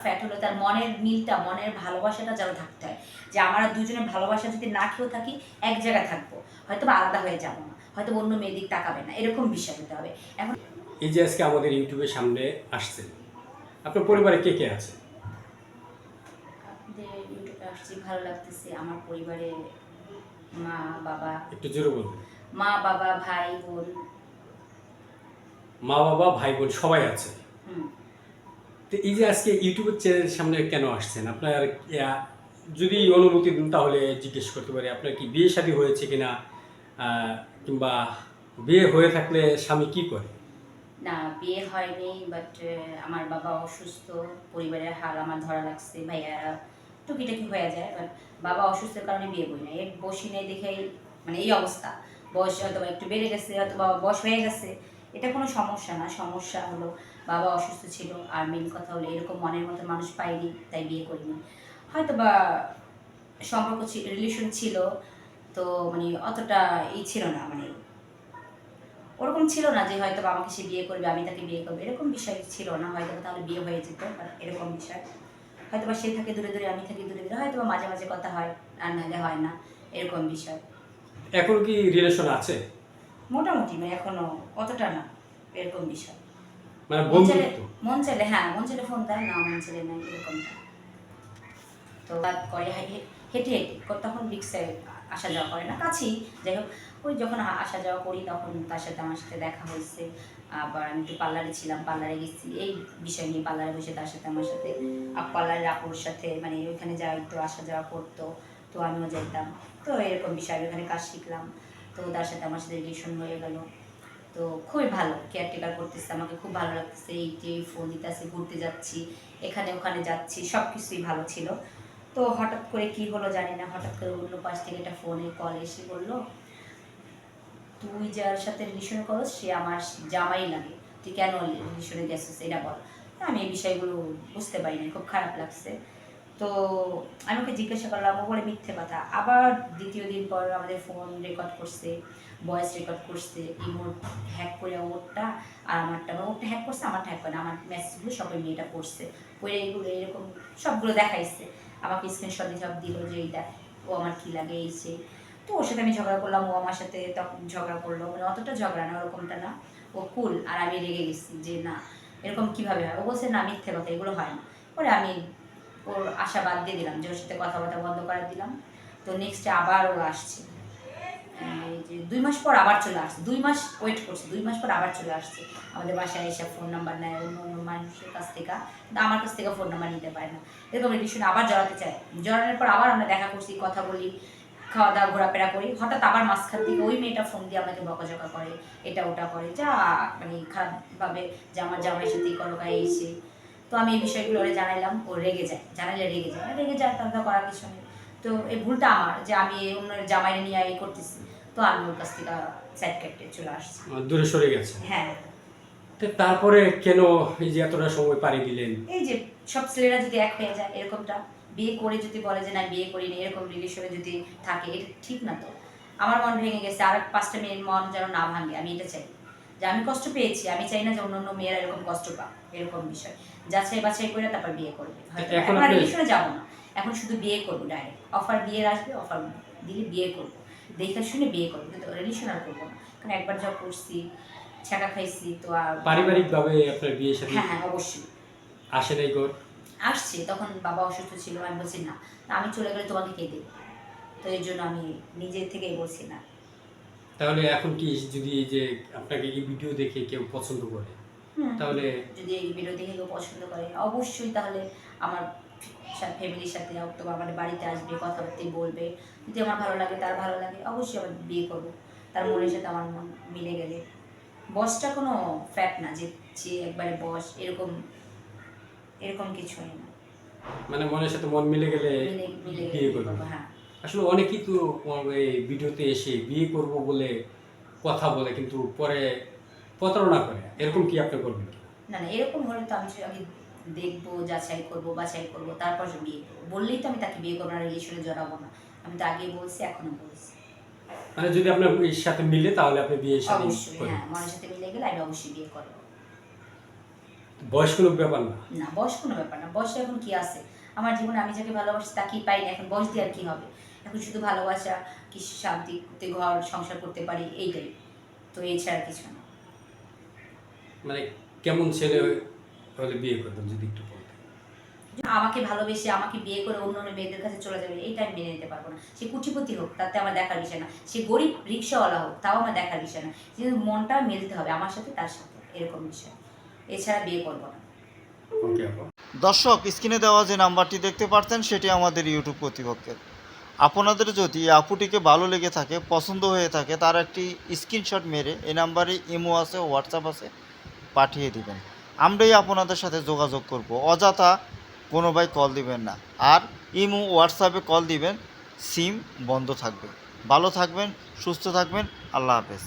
Fat হলো তার মনের মিলটা, মনের ভালোবাসাটা যেন থাকতে হয়, যে আমরা দুজনের ভালোবাসা যদি না খেয়েও থাকি এক জায়গায় থাকবো, হয়তো বা আলাদা হয়ে যাবো না, হয়তো অন্য মেয়ের দিক তাকাবে না, এরকম বিষয় হতে হবে। এখন এই যে আজকে আমাদের ইউটিউবের সামনে আসছেন, আপনার পরিবারে কে কে আছে? আপনাদের ইউটিউবে আসছি, ভালো লাগতেছে। আমার পরিবারে মা বাবা, একটু জোরে বলবেন। মা বাবা ভাই বোন। মা বাবা ভাই বোন সবাই আছে। হুম। তো এই যে আজকে ইউটিউবের চ্যানেলের সামনে কেন আসছেন? আপনার যদি অনুমতি দেন তাহলে জিজ্ঞেস করতে পারি, আপনার কি বিয়ে শাদী হয়েছে কিনা, কিংবা বিয়ে হয়ে থাকলে স্বামী কি করে? না, বিয়ে হয়নি, বাট আমার বাবা অসুস্থ, পরিবারের হাল আমার ধরা লাগছে, ভাইয়ারা টুকিটাকি হয়ে যায়, বাট বাবা অসুস্থের কারণে বিয়ে করি না। এর বসি নেই দেখেই মানে এই অবস্থা। বয়স হয়তো বা একটু বেড়ে গেছে, হয়তো বা বয়স হয়ে গেছে, এটা কোনো সমস্যা না। সমস্যা হলো বাবা অসুস্থ ছিল, আর মেন কথা হলো এরকম মনের মতো মানুষ পাইনি, তাই বিয়ে করিনি। হয়তো বা সম্পর্ক রিলেশন ছিল, তো মানে অতটা ছিল না, মানে ওরকম ছিল না যে হয়তো বা আমাকে সে বিয়ে করবে, আমি তাকে বিয়ে করবো, এরকম বিষয় ছিল না। হয়তো বা তাহলে বিয়ে হয়ে যেত, এরকম বিষয়। হয়তো বা সে থাকে দূরে দূরে, আমি থাকি দূরে দূরে, হয়তো বা মাঝে মাঝে কথা হয়, আর নাহলে হয় না, এরকম বিষয়। এখন কি রিলেশন আছে? মোটামুটি মানে এখনো অতটা না, এরকম বিষয়। মানে মন চাইলে, বন্ধুত্ব? মন চাইলে হ্যাঁ, মন চাইলে ফোন দেয়, না মন চাইলে নাই, এরকমটা। তো রাত করে হেঁটে হেঁটে তখন রিক্সায় আসা যাওয়া করে না, কাছেই। যাই হোক, ওই যখন আসা যাওয়া করি তখন তার সাথে আমার সাথে দেখা হয়েছে। আবার আমি একটু পার্লারে ছিলাম, পার্লারে গেছি এই বিষয় নিয়ে, পার্লারে বসে তার সাথে আমার সাথে পার্লারের আপুর সাথে মানে ওইখানে যা একটু আসা যাওয়া করতো, তো আমিও যেতাম। তো এরকম বিষয়, আমি ওখানে কাজ শিখলাম, তো তার সাথে আমার সাথে রিলেশন হয়ে গেল। তো খুবই ভালো কেয়ারটেকার করতেছে, আমাকে খুব ভালো লাগতেছে। এই যে ফোন দিতেছে, ঘুরতে যাচ্ছি, এখানে ওখানে যাচ্ছি, সব কিছুই ভালো ছিল। তো হঠাৎ করে কি হলো জানি না, হঠাৎ করে অন্য পাশ থেকে একটা ফোনে কল এসে বললো, তুই যার সাথে রিলেশন করো সে আমার জামাই লাগে, তুই কেন রিলেশনে গেছিস এটা বল। আমি এই বিষয়গুলো বুঝতে পারিনি, খুব খারাপ লাগছে। তো আমি ওকে জিজ্ঞাসা করলাম, ও বলে মিথ্যে কথা। আবার দ্বিতীয় দিন পর আমাদের ফোন রেকর্ড করছে, ভয়েস রেকর্ড করছে, ইমোট হ্যাক করে ওরটা আর আমারটা, ওরটা হ্যাক করছে, আমারটা হ্যাক করে না, আমার মেসেজগুলো সবাই মেয়েটা পড়ছে, পড়ে এগুলো এরকম সবগুলো দেখাইছে, আমাকে স্ক্রিনশট দিয়ে সব দিল যে এই দেখ ও আমার কী লাগে এই সেই। তো ওর সাথে আমি ঝগড়া করলাম, ও আমার সাথে তখন ঝগড়া করলো, মানে অতটা ঝগড়া না, ওরকমটা না। ও কুল, আর আমি রেগে গেছি যে না, এরকম কীভাবে হয়। ও বলছে না মিথ্যে কথা, এগুলো হয় না। পরে আমি ওর আশা বাদ দিয়ে দিলাম, যে ওর সাথে কথাবার্তা বন্ধ করে দিলাম। তো নেক্সটে আবার ও আসছে, এই যে 2 মাস পর আবার চলে আসছে, 2 মাস ওয়েট করছে, 2 মাস পর আবার চলে আসছে। আমাদের বাসায় এসে ফোন নাম্বার নেয় অন্য অন্য মানুষের কাছ থেকে, কিন্তু আমার কাছ থেকে ফোন নাম্বার নিতে পারে না। এরকম রিলেশন আবার জড়াতে চায়, জড়ানোর পর আবার আমরা দেখা করছি, কথা বলি, খাওয়া দাওয়া ঘোরাফেরা করি, হঠাৎ আবার মাঝখান থেকে ওই মেয়েটা ফোন দিয়ে আমাকে বকাঝকা করে, এটা ওটা করে, যা মানে খারাপভাবে, যে আমার জামাইয়ের সাথে করো এসে। তো আমি এই বিষয়গুলো ওরে জানাইলাম, ও রেগে যায়, জানাইলে রেগে যায়, তার করার কিছু নেই। তো এই ভুলটা আমার, যে আমি অন্য জামাইরে নিয়ে এই করতেছি। তো আমি ওর কাছ থেকে সাইড কাটতে চলে আসছি। দূরে সরে গেছে? হ্যাঁ। তো তারপরে কেন এই যে এতটা সময় পাড়ি দিলেন? এই যে সব ছেলেরা যদি এক হয়ে যায় এরকমটা, বিয়ে করে যদি বলে যে না বিয়ে করিনি, এরকম রিলেশনে যদি থাকে, এটা ঠিক না তো। আমার মন ভেঙে গেছে, আর 5টা মেয়ের মন যেন না ভাঙে, আমি এটা চাই। যে আমি কষ্ট পেয়েছি, আমি চাই না যে অন্য অন্য মেয়েরা এরকম কষ্ট পাক, এরকম বিষয়। যাচাই বাছাই করে তারপর বিয়ে করবে, হয়তো এখন এখন আর আপনি রিলেশনে যাবো না, এখন শুধু বিয়ে করবো ডাইরেক্ট। অফার বিয়ের আসবে, অফার দিলে বিয়ে করবো, দেখে শুনে বিয়ে করবো, কিন্তু রিলেশন আর করবো না। কারণ একবার যা করছি, ছ্যাঁকা খাইছি, তো আর পারিবারিকভাবে আপনার বিয়ে শাদী হ্যাঁ হ্যাঁ অবশ্যই আসে নাই গো? আসছে। তখন বাবা অসুস্থ ছিল, আমি বলছি না, আমি চলে গেলে তোমাকে কে দেবে। তো এর জন্য আমি নিজের থেকেই বলছি না। তাহলে এখন কি, যদি এই যে আপনাকে এই ভিডিও দেখে কেউ পছন্দ করে, হুম, তাহলে যদি এই ভিডিও দেখে কেউ পছন্দ করে, অবশ্যই তাহলে আমার ফ্যামিলির সাথে অথবা আমার বাড়িতে আসবে, কথাবার্তা বলবে। যদি আমার ভালো লাগে, তার ভালো লাগে, অবশ্যই আবার বিয়ে করবো, তার মনের সাথে আমার মন মিলে গেলে। বসটা কোনো ফ্যাক্ট না যে যে একবারে বস, এরকম এরকম কিছুই না। মানে মনের সাথে মন মিলে গেলে মিলে মিলে গেলে বিয়ে বিয়ে করবেন? করবো, হ্যাঁ। আসলে অনেকেই তো এই ভিডিওতে এসে বিয়ে করব বলে কথা বলে, কিন্তু পরে প্রতারণা করে, এরকম কি আপনি করবেন কি? না না, এরকম হলে তো আমি আগে দেখবো, যাচাই করবো, বাছাই করবো, তারপর বিয়ে করবো। বললেই তো আমি তাকে বিয়ে করবো না, রিলেশনে জড়াবো না। আমি তো আগেই বলছি, এখনো বলছি। মানে যদি আপনার এর সাথে মিলে তাহলে আপনি বিয়ে শাদী অবশ্যই করবেন? হ্যাঁ, মনের সাথে মিলে গেলে আমি অবশ্যই বিয়ে করবো। বয়স কোনো ব্যাপার না। না, বয়স কোনো ব্যাপার না। বয়সে এখন কি আছে? আমার জীবনে আমি যাকে ভালোবাসি তাকেই পাই না, এখন বয়স দিয়ে আর কি হবে? এখন শুধু ভালোবাসা, কি শান্তিতে ঘর সংসার করতে পারি এইটাই। তো এছাড়া কিছু না। মানে কেমন ছেলে হলে বিয়ে করবেন যদি একটু বলতেন? আমাকে ভালোবেসে আমাকে বিয়ে করে অন্য অন্য মেয়েদের কাছে চলে যাবে এইটা আমি মেনে নিতে পারবো না। সে কোটিপতি হোক তাতে আমার দেখার বিষয় না। সে গরিব রিক্সাওয়ালা হোক তাও আমার দেখার বিষয় না। কিন্তু মনটা মিলতে হবে আমার সাথে তার সাথে, এরকম বিষয়। এছাড়া বিয়ে করবো না। ওকে আপা। দর্শক, স্ক্রিনে দেওয়া যে নাম্বারটি দেখতে পাচ্ছেন সেটি আমাদের ইউটিউব কর্তৃপক্ষের। আপনাদের যদি এই আপুটিকে ভালো লেগে থাকে, পছন্দ হয়ে থাকে, তার একটি স্ক্রিনশট মেরে এই নাম্বারে ইমো আছে, হোয়াটসঅ্যাপ আছে, পাঠিয়ে দিবেন। আমরাই আপনাদের সাথে যোগাযোগ করব। অযথা কোনো ভাই কল দিবেন না। আর ইমো হোয়াটসঅ্যাপে কল দিবেন, সিম বন্ধ থাকবে। ভালো থাকবেন, সুস্থ থাকবেন। আল্লাহ হাফেজ।